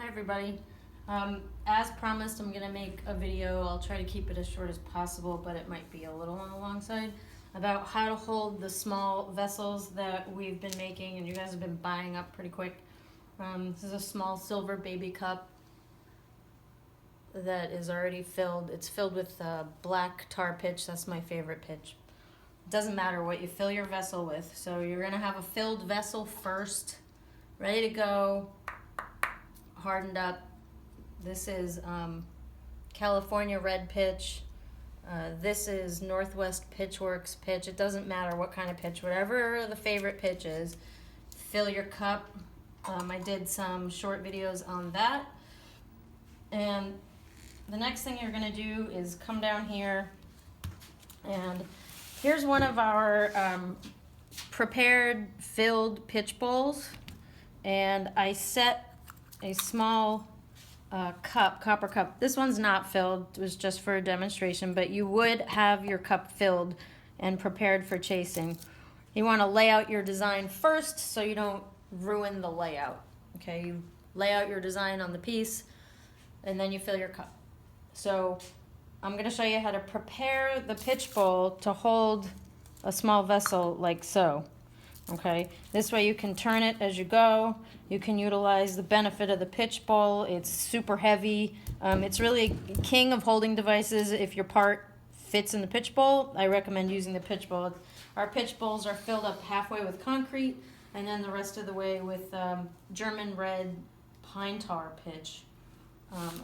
Hi everybody. As promised, I'm gonna make a video. I'll try to keep it as short as possible, but it might be a little on the long side, about how to hold the small vessels that we've been making and you guys have been buying up pretty quick. This is a small silver baby cup that is already filled. It's filled with black tar pitch. That's my favorite pitch. It doesn't matter what you fill your vessel with. So you're gonna have a filled vessel first, ready to go, hardened up. This is California red pitch. This is Northwest Pitchworks pitch. It doesn't matter what kind of pitch, whatever the favorite pitch is. Fill your cup. I did some short videos on that. And the next thing you're gonna do is come down here, and here's one of our prepared filled pitch bowls. And I set a small copper cup. This one's not filled, it was just for a demonstration, but you would have your cup filled and prepared for chasing. You want to lay out your design first so you don't ruin the layout. Okay, you lay out your design on the piece and then you fill your cup. So I'm going to show you how to prepare the pitch bowl to hold a small vessel like so. Okay, this way you can turn it as you go. You can utilize the benefit of the pitch bowl. It's super heavy. It's really king of holding devices. If your part fits in the pitch bowl, I recommend using the pitch bowl. Our pitch bowls are filled up halfway with concrete and then the rest of the way with German red pine tar pitch.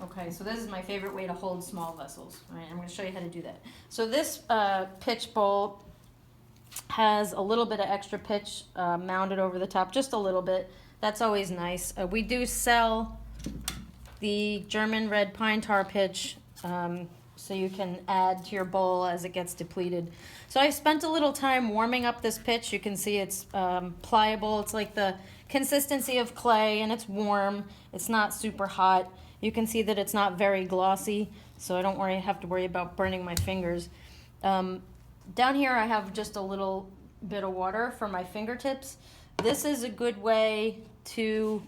Okay, so this is my favorite way to hold small vessels. All right, I'm going to show you how to do that. So this pitch bowl has a little bit of extra pitch mounted over the top, just a little bit. That's always nice. We do sell the German red pine tar pitch, so you can add to your bowl as it gets depleted. So I spent a little time warming up this pitch. You can see it's pliable. It's like the consistency of clay, and it's warm. It's not super hot. You can see that it's not very glossy, so I don't have to worry about burning my fingers. Down here I have just a little bit of water for my fingertips. This is a good way to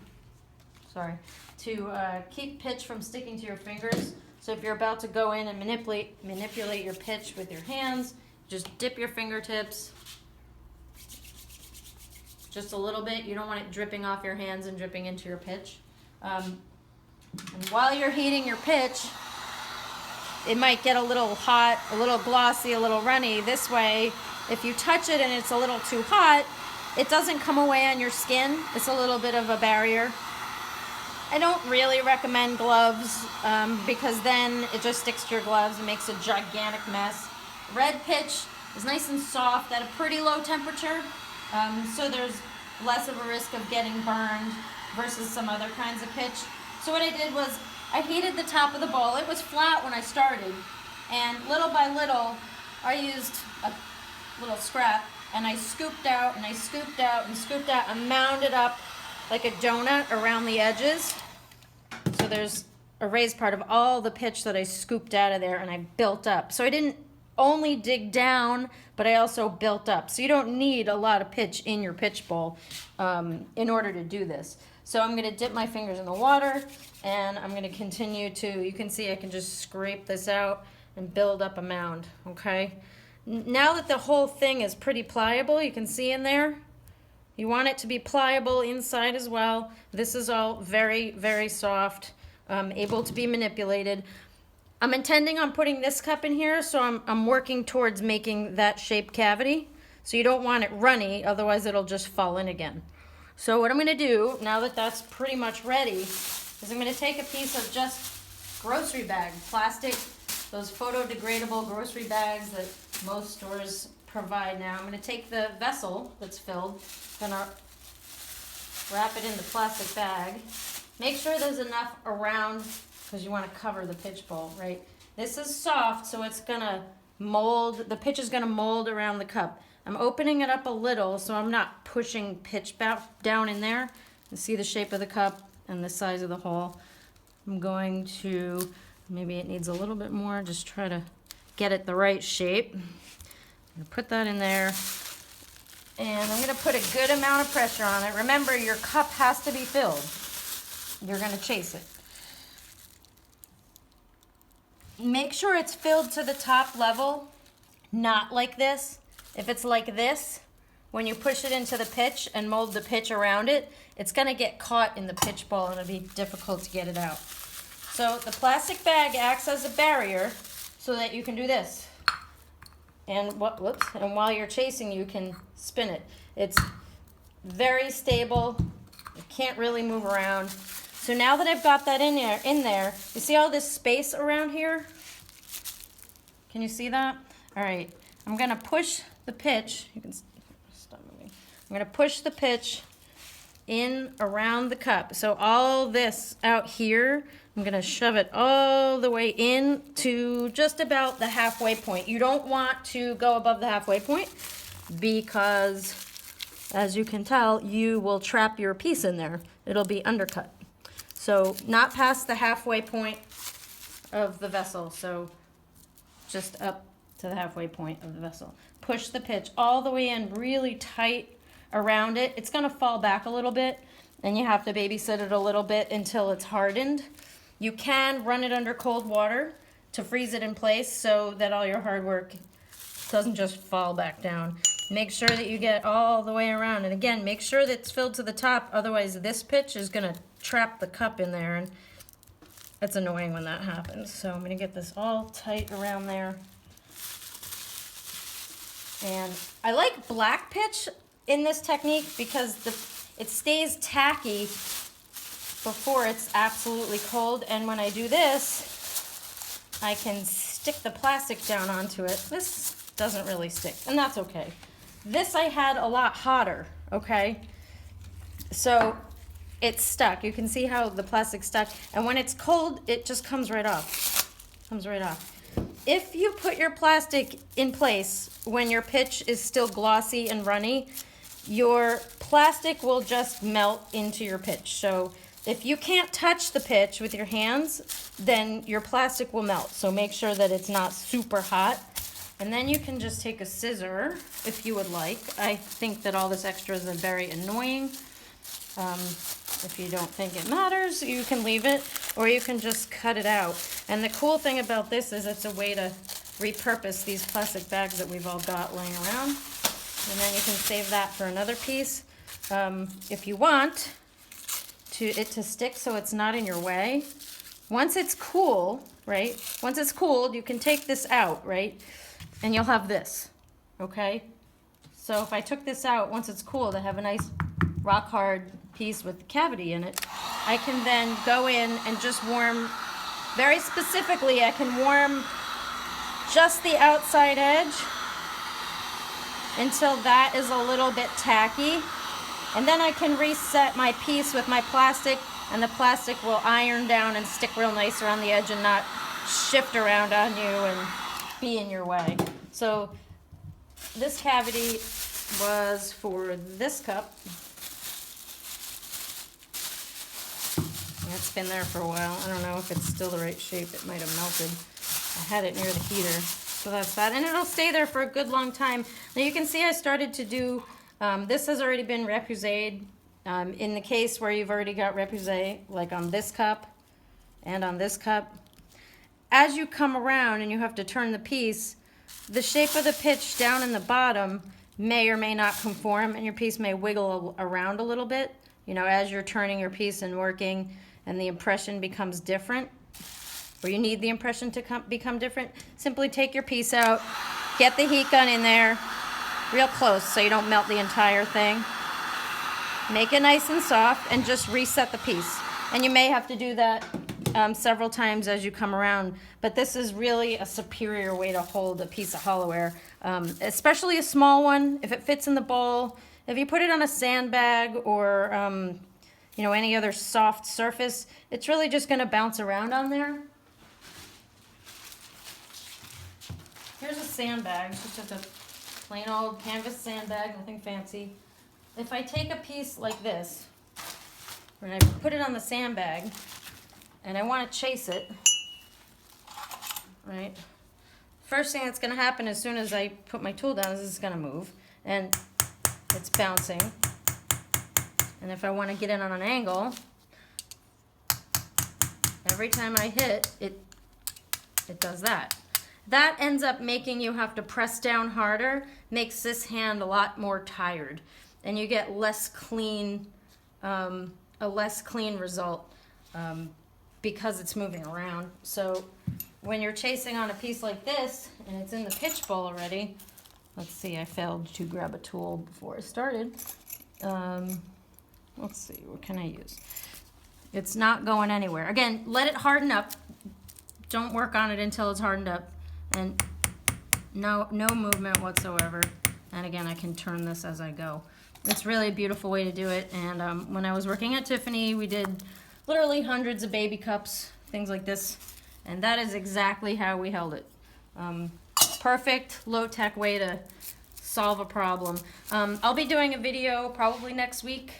keep pitch from sticking to your fingers. So if you're about to go in and manipulate your pitch with your hands, just dip your fingertips just a little bit. You don't want it dripping off your hands and dripping into your pitch. And while you're heating your pitch, it might get a little hot, a little glossy, a little runny. This way, if you touch it and it's a little too hot, it doesn't come away on your skin. It's a little bit of a barrier. I don't really recommend gloves because then it just sticks to your gloves and makes a gigantic mess. Red pitch is nice and soft at a pretty low temperature, so there's less of a risk of getting burned versus some other kinds of pitch. So what I did was I heated the top of the bowl. It was flat when I started, and little by little I used a little scrap and I scooped out and I scooped out and scooped out and mounded up like a donut around the edges. So there's a raised part of all the pitch that I scooped out of there and I built up. So I didn't only dig down, but I also built up. So you don't need a lot of pitch in your pitch bowl in order to do this. So I'm going to dip my fingers in the water and I'm going to continue to, you can see I can just scrape this out and build up a mound, okay? Now that the whole thing is pretty pliable, you can see in there, you want it to be pliable inside as well. This is all very, very soft, able to be manipulated. I'm intending on putting this cup in here, so I'm working towards making that shape cavity. So you don't want it runny, otherwise it'll just fall in again. So what I'm going to do, now that that's pretty much ready, is I'm going to take a piece of just grocery bag, plastic, those photo-degradable grocery bags that most stores provide now. I'm going to take the vessel that's filled, going to wrap it in the plastic bag. Make sure there's enough around because you want to cover the pitch bowl, right? This is soft, so it's going to mold, the pitch is going to mold around the cup. I'm opening it up a little so I'm not pushing pitch down in there. You see the shape of the cup and the size of the hole. I'm going to, maybe it needs a little bit more, just try to get it the right shape. I'm gonna put that in there and I'm gonna put a good amount of pressure on it. Remember, your cup has to be filled. you're gonna chase it. Make sure it's filled to the top level, not like this. If it's like this, when you push it into the pitch and mold the pitch around it, it's gonna get caught in the pitch ball and it'll be difficult to get it out. So the plastic bag acts as a barrier so that you can do this. And and while you're chasing, you can spin it. It's very stable. It can't really move around. So now that I've got that in there, you see all this space around here? Can you see that? All right, I'm gonna push the pitch. You can stop moving. I'm gonna push the pitch in around the cup. So all this out here, I'm gonna shove it all the way in to just about the halfway point. You don't want to go above the halfway point because, as you can tell, you will trap your piece in there. It'll be undercut. So not past the halfway point of the vessel. So just up to the halfway point of the vessel. Push the pitch all the way in really tight around it. It's gonna fall back a little bit and you have to babysit it a little bit until it's hardened. You can run it under cold water to freeze it in place so that all your hard work doesn't just fall back down. Make sure that you get all the way around. And again, make sure that it's filled to the top, otherwise this pitch is gonna trap the cup in there and it's annoying when that happens. So I'm gonna get this all tight around there. And I like black pitch in this technique because it stays tacky before it's absolutely cold, and when I do this, I can stick the plastic down onto it. This doesn't really stick, and that's okay. This I had a lot hotter, okay? So it's stuck. You can see how the plastic's stuck, and when it's cold, it just comes right off. Comes right off. If you put your plastic in place when your pitch is still glossy and runny, your plastic will just melt into your pitch. So if you can't touch the pitch with your hands, then your plastic will melt. So make sure that it's not super hot. And then you can just take a scissor if you would like. I think that all this extra is very annoying. If you don't think it matters, you can leave it, or you can just cut it out. And the cool thing about this is it's a way to repurpose these plastic bags that we've all got laying around. And then you can save that for another piece. If you want it to stick so it's not in your way, once it's cool, right? Once it's cooled, you can take this out, right? And you'll have this, okay? So if I took this out, once it's cooled, I have a nice rock hard piece with cavity in it. I can then go in and just warm, very specifically, I can warm just the outside edge until that is a little bit tacky. And then I can reset my piece with my plastic, and the plastic will iron down and stick real nice around the edge and not shift around on you and be in your way. So this cavity was for this cup. It's been there for a while. I don't know if it's still the right shape. It might have melted. I had it near the heater. So that's that. And it'll stay there for a good long time. Now you can see I started to do, this has already been repoussed. In the case where you've already got repoussé, like on this cup and on this cup, as you come around and you have to turn the piece, the shape of the pitch down in the bottom may or may not conform, and your piece may wiggle around a little bit, you know, as you're turning your piece and working, and the impression becomes different, or you need the impression to become different. Simply take your piece out, get the heat gun in there real close so you don't melt the entire thing. Make it nice and soft and just reset the piece. And you may have to do that several times as you come around, but this is really a superior way to hold a piece of hollowware, especially a small one. If it fits in the bowl, if you put it on a sandbag or you know, any other soft surface, it's really just going to bounce around on there. Here's a sandbag, it's just a plain old canvas sandbag, nothing fancy. If I take a piece like this, and I put it on the sandbag, and I want to chase it, right? First thing that's going to happen as soon as I put my tool down is it's going to move, and it's bouncing. And if I want to get in on an angle, every time I hit, it does that. That ends up making you have to press down harder, makes this hand a lot more tired, and you get less clean, a less clean result because it's moving around. So when you're chasing on a piece like this and it's in the pitch bowl already, let's see, I failed to grab a tool before I started. Let's see, what can I use? It's not going anywhere. Again, let it harden up. Don't work on it until it's hardened up. And no movement whatsoever. And again, I can turn this as I go. It's really a beautiful way to do it. And when I was working at Tiffany, we did literally hundreds of baby cups, things like this. And that is exactly how we held it. Perfect, low-tech way to solve a problem. I'll be doing a video probably next week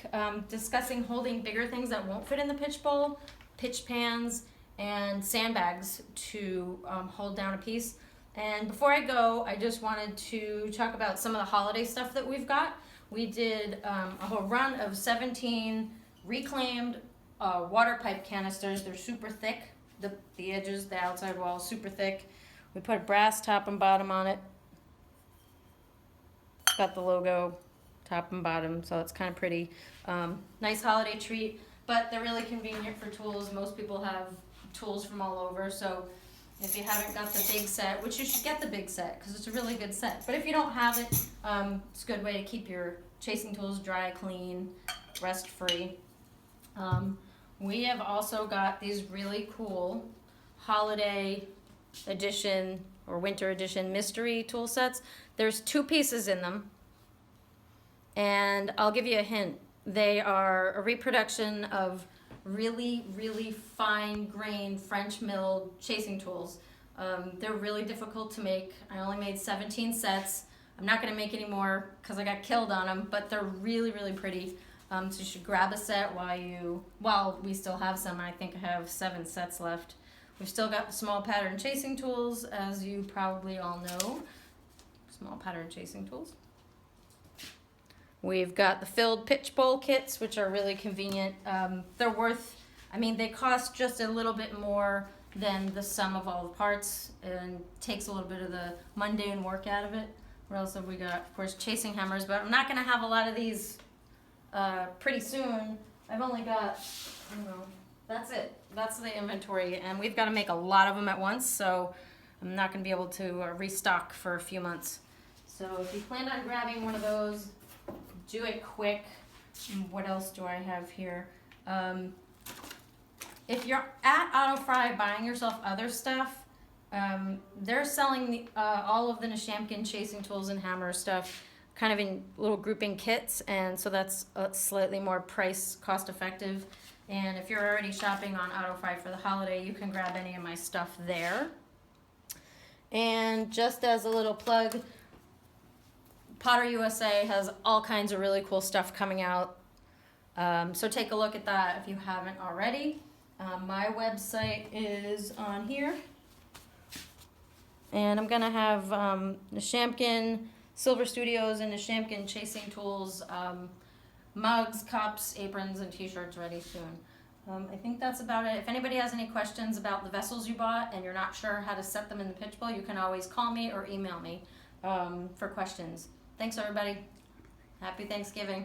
discussing holding bigger things that won't fit in the pitch bowl, pitch pans, and sandbags to hold down a piece. And before I go, I just wanted to talk about some of the holiday stuff that we've got. We did a whole run of 17 reclaimed water pipe canisters. They're super thick. The edges, the outside wall, super thick. We put a brass top and bottom on it. It's got the logo top and bottom, so it's kind of pretty. Nice holiday treat, but they're really convenient for tools. Most people have tools from all over, so if you haven't got the big set, which you should get the big set because it's a really good set, but if you don't have it, it's a good way to keep your chasing tools dry, clean, rust free. We have also got these really cool holiday edition or winter edition mystery tool sets. There's 2 pieces in them, and I'll give you a hint. They are a reproduction of really, really fine grained French milled chasing tools. They're really difficult to make. I only made 17 sets. I'm not going to make any more because I got killed on them, but they're really, really pretty. So you should grab a set while we still have some. I think I have 7 sets left. We've still got the small pattern chasing tools, as you probably all know. Small pattern chasing tools. We've got the filled pitch bowl kits, which are really convenient. They're worth, they cost just a little bit more than the sum of all the parts and takes a little bit of the mundane work out of it. What else have we got? Of course, chasing hammers, but I'm not going to have a lot of these pretty soon. I've only got, that's it. That's the inventory, and we've got to make a lot of them at once, so I'm not going to be able to restock for a few months. So if you plan on grabbing one of those, do it quick. What else do I have here? If you're at AutoFry buying yourself other stuff, they're selling all of the Nishamkin chasing tools and hammer stuff kind of in little grouping kits, and so that's slightly more price cost effective. And if you're already shopping on AutoFry for the holiday, you can grab any of my stuff there. And just as a little plug, Potter USA has all kinds of really cool stuff coming out. So take a look at that if you haven't already. My website is on here. And I'm going to have Nishamkin Silver Studios and Nishamkin Chasing Tools mugs, cups, aprons, and t-shirts ready soon. I think that's about it. If anybody has any questions about the vessels you bought and you're not sure how to set them in the pitch bowl, you can always call me or email me for questions. Thanks, everybody. Happy Thanksgiving.